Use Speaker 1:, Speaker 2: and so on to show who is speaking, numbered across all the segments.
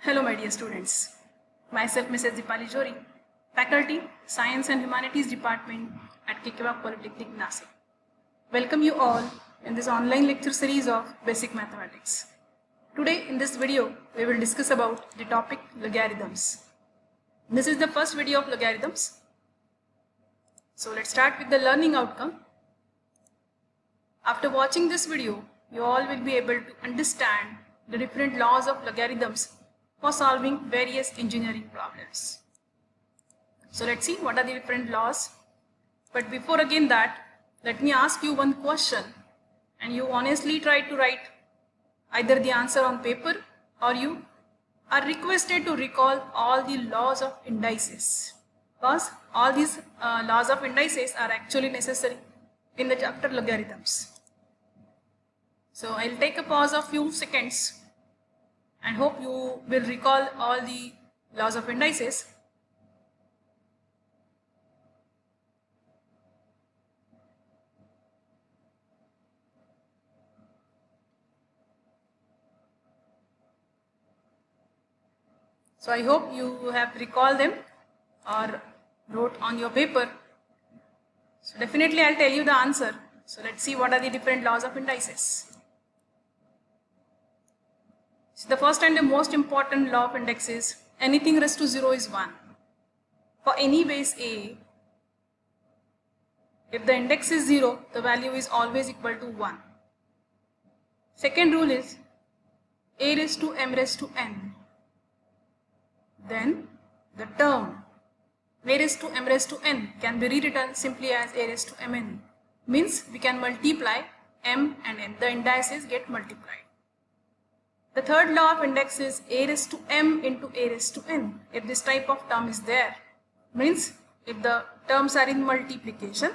Speaker 1: Hello my dear students, myself Mrs. Dipali Jori, Faculty, Science and Humanities Department at Kikkewa Polytechnic, Nasik. Welcome you all in this online lecture series of Basic Mathematics. Today in this video, we will discuss about the topic logarithms. This is the first video of logarithms. So let's start with the learning outcome. After watching this video, you all will be able to understand the different laws of logarithms for solving various engineering problems. So let's see what are the different laws. But before again that, let me ask you one question and you honestly try to write either the answer on paper or you are requested to recall all the laws of indices, because all these laws of indices are actually necessary in the chapter logarithms. So I'll take a pause of few seconds and hope you will recall all the laws of indices. So I hope you have recalled them or wrote on your paper. So definitely I'll tell you the answer. So let's see what are the different laws of indices. So the first and the most important law of index is anything raised to 0 is 1. For any base A, if the index is 0, the value is always equal to 1. Second rule is A raised to m raised to n. Then the term A raised to m raised to n can be rewritten simply as A raised to mn. Means we can multiply m and n. The indices get multiplied. The third law of index is A raised to m into A raised to n. If this type of term is there, means if the terms are in multiplication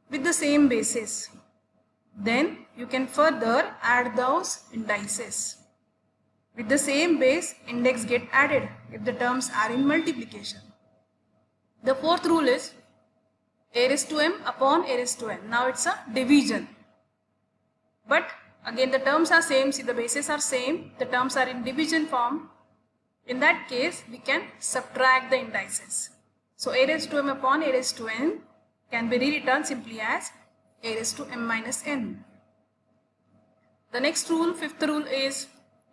Speaker 1: with the same basis, then you can further add those indices. With the same base, index get added if the terms are in multiplication. The fourth rule is A raised to m upon A raised to n. Now it's a division. But again the terms are same, see the bases are same, the terms are in division form. In that case, we can subtract the indices. So A raised to m upon A raised to n can be rewritten simply as A raised to m minus n. The next rule, fifth rule is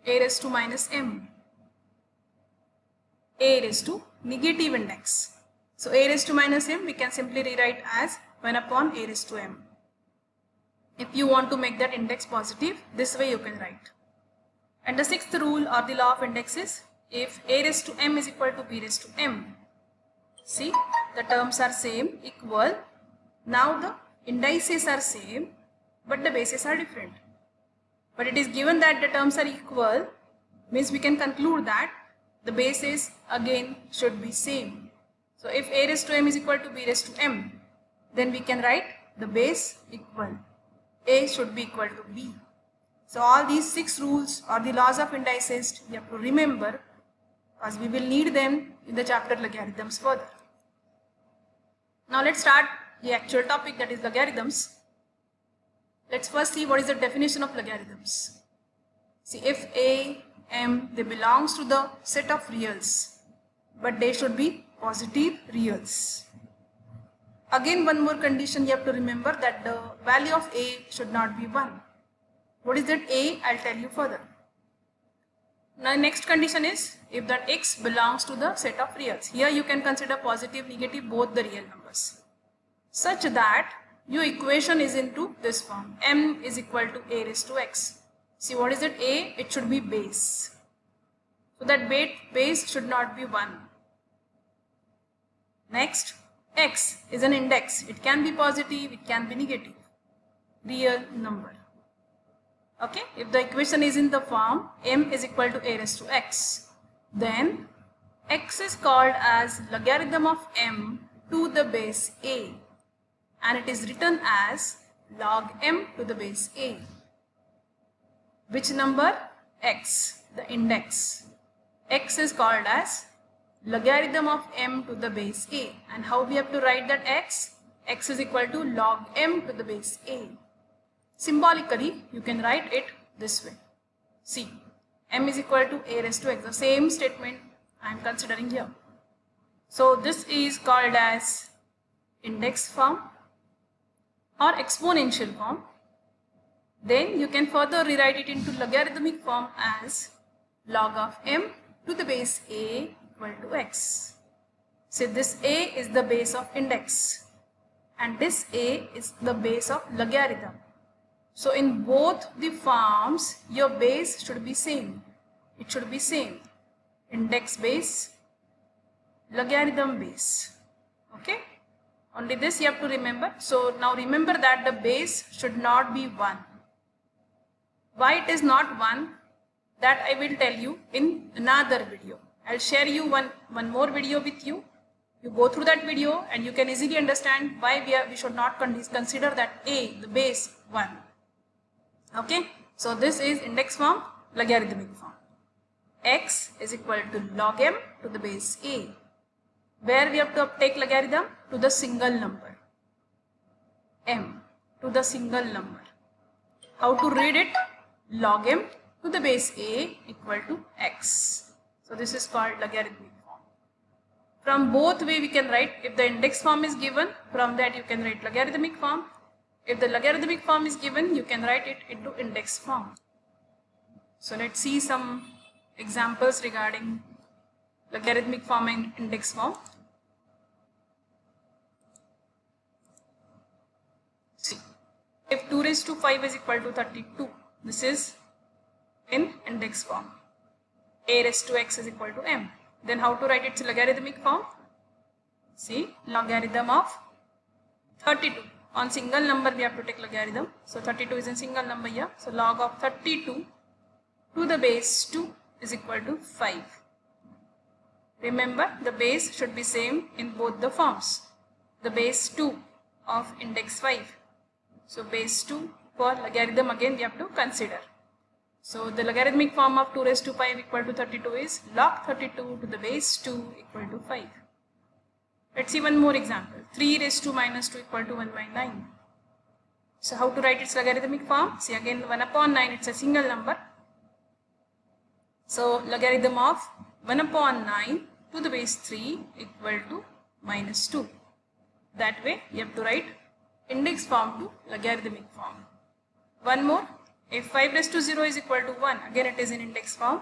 Speaker 1: A raised to minus m. A raised to negative index. So A raised to minus m we can simply rewrite as 1 upon A raised to m. If you want to make that index positive, this way you can write. And the sixth rule or the law of index is if A raised to m is equal to B raised to m. See, the terms are same, equal. Now the indices are same, but the bases are different. But it is given that the terms are equal, means we can conclude that the bases again should be same. So if A raised to m is equal to B raised to m, then we can write the base equal. A should be equal to B. So all these 6 rules or the laws of indices you have to remember, because we will need them in the chapter logarithms further. Now let's start the actual topic, that is logarithms. Let's first see what is the definition of logarithms. See, if A, m, they belongs to the set of reals, but they should be positive reals. Again, one more condition you have to remember, that the value of A should not be 1. What is that A? I'll tell you further. Now next condition is if that x belongs to the set of reals. Here you can consider positive, negative, both the real numbers, such that your equation is into this form. M is equal to A raised to x. See, what is it? A? It should be base. So that base should not be 1. Next, x is an index. It can be positive, it can be negative. Real number. Okay, if the equation is in the form m is equal to A raised to x, then x is called as logarithm of m to the base a, and it is written as log m to the base a. Which number? X, the index. X is called as logarithm of m to the base a. And how we have to write that x? X is equal to log m to the base a. Symbolically, you can write it this way. See, m is equal to a raised to x. The same statement I am considering here. So this is called as index form or exponential form. Then you can further rewrite it into logarithmic form as log of m to the base a equal to x. So this a is the base of index and this a is the base of logarithm. So in both the forms your base should be same. It should be same. Index base, logarithm base. Okay. Only this you have to remember. So now remember that the base should not be 1. Why it is not 1? That I will tell you in another video. I'll share you one more video with you. You go through that video and you can easily understand why we should not consider that a, the base 1. Okay. So this is index form, logarithmic form. X is equal to log m to the base a. Where we have to take logarithm? To the single number. M to the single number. How to read it? Log m to the base a equal to x. So this is called logarithmic form. From both way we can write. If the index form is given, from that you can write logarithmic form. If the logarithmic form is given, you can write it into index form. So let's see some examples regarding logarithmic form and index form. See, if 2 raised to 5 is equal to 32, this is in index form. A raised to x is equal to m. Then how to write its logarithmic form? See, logarithm of 32. On single number we have to take logarithm. So 32 is a single number here. So log of 32 to the base 2 is equal to 5. Remember, the base should be same in both the forms. The base 2 of index 5. So base 2 for logarithm again we have to consider. So the logarithmic form of 2 raised to 5 equal to 32 is log 32 to the base 2 equal to 5. Let's see one more example. 3 raised to minus 2 equal to 1 by 9. So how to write its logarithmic form? See again 1 upon 9, it's a single number. So logarithm of 1 upon 9 to the base 3 equal to minus 2. That way you have to write index form to logarithmic form. One more. If 5 raised to 0 is equal to 1, again it is in index form.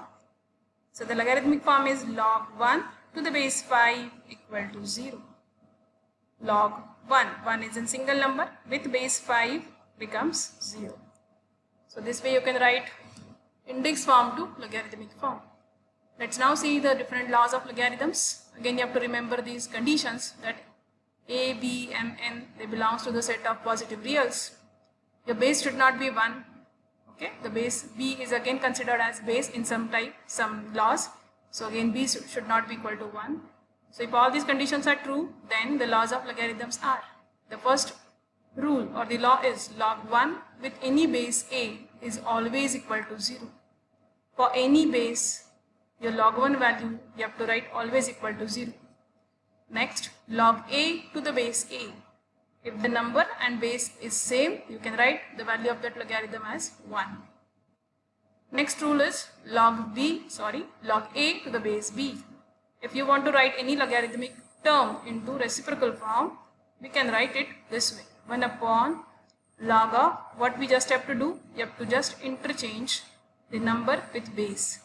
Speaker 1: So the logarithmic form is log 1 to the base 5 equal to 0. Log 1 is in single number with base 5 becomes 0. So this way you can write index form to logarithmic form. Let's now see the different laws of logarithms. Again you have to remember these conditions that a, b, m, n, they belongs to the set of positive reals. Your base should not be 1. Okay, the base b is again considered as base in some laws. So again b should not be equal to 1. So if all these conditions are true, then the laws of logarithms are. The first rule or the law is log 1 with any base a is always equal to 0. For any base, your log 1 value you have to write always equal to 0. Next, log a to the base a. If the number and base is same, you can write the value of that logarithm as 1. Next rule is log a to the base b. If you want to write any logarithmic term into reciprocal form, we can write it this way. 1 upon log of, what we just have to do, you have to just interchange the number with base.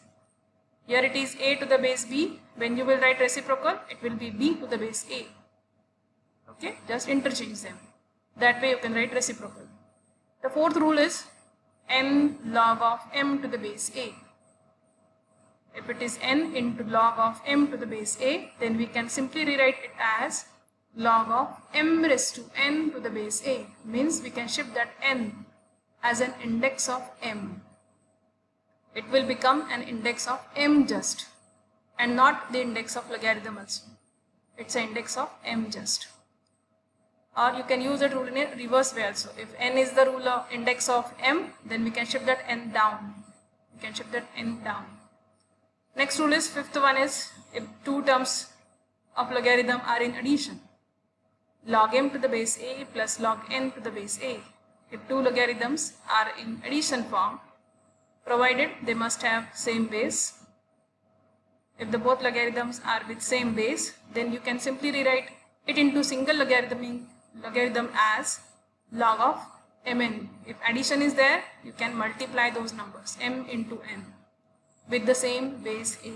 Speaker 1: Here it is a to the base b. When you will write reciprocal, it will be b to the base a. Okay, just interchange them. That way you can write reciprocal. The fourth rule is n log of m to the base a. If it is n into log of m to the base a, then we can simply rewrite it as log of m raised to n to the base a. Means we can shift that n as an index of m. It will become an index of m just and not the index of logarithm also. It's an index of m just. Or you can use that rule in a reverse way also. If n is the rule of index of m, then we can shift that n down. We can shift that n down. Next rule is, fifth one is, if two terms of logarithm are in addition. Log m to the base a plus log n to the base a. If two logarithms are in addition form, provided they must have same base. If the both logarithms are with same base, then you can simply rewrite it into single logarithm as log of mn. If addition is there, you can multiply those numbers m into n with the same base a.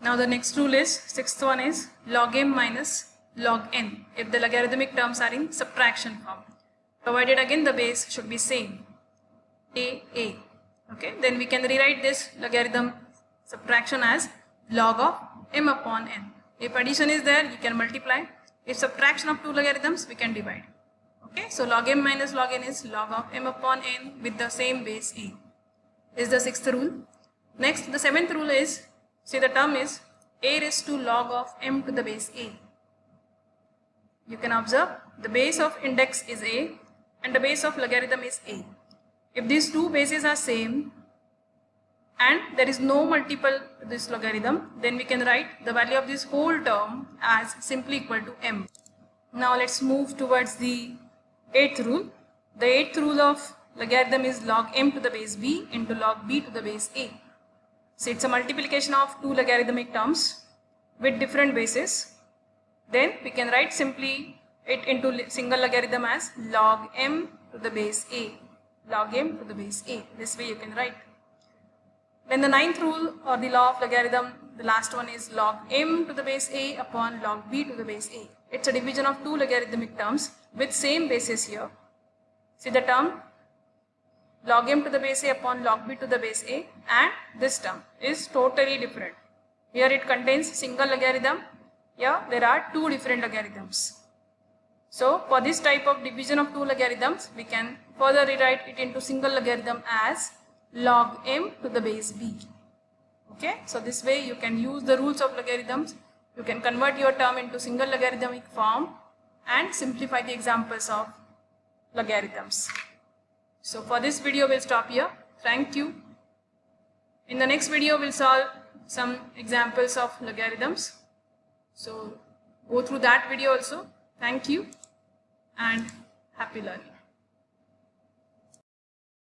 Speaker 1: Now the next rule is, sixth one is log m minus log n if the logarithmic terms are in subtraction form, provided again the base should be same, a. Okay, then we can rewrite this logarithm subtraction as log of m upon n. If addition is there, you can multiply. If subtraction of two logarithms, we can divide. Okay, so log m minus log n is log of m upon n with the same base a. This is the sixth rule. Next, the seventh rule is, see the term is a raised to log of m to the base a. You can observe the base of index is a and the base of logarithm is a. If these two bases are same and there is no multiple to this logarithm, then we can write the value of this whole term as simply equal to m. Now let's move towards the eighth rule. The eighth rule of logarithm is log m to the base b into log b to the base a. So it's a multiplication of two logarithmic terms with different bases. Then we can write simply it into single logarithm as log m to the base a. Log m to the base a. This way you can write. Then the ninth rule or the law of logarithm, the last one is log m to the base a upon log b to the base a. It's a division of two logarithmic terms with same basis here. See the term log m to the base a upon log b to the base a, and this term is totally different. Here it contains single logarithm. Here there are two different logarithms. So for this type of division of two logarithms, we can further rewrite it into single logarithm as log m to the base b. Okay, so this way you can use the rules of logarithms. You can convert your term into single logarithmic form and simplify the examples of logarithms. So for this video we'll stop here. Thank you. In the next video we'll solve some examples of logarithms. So go through that video also. Thank you and happy learning.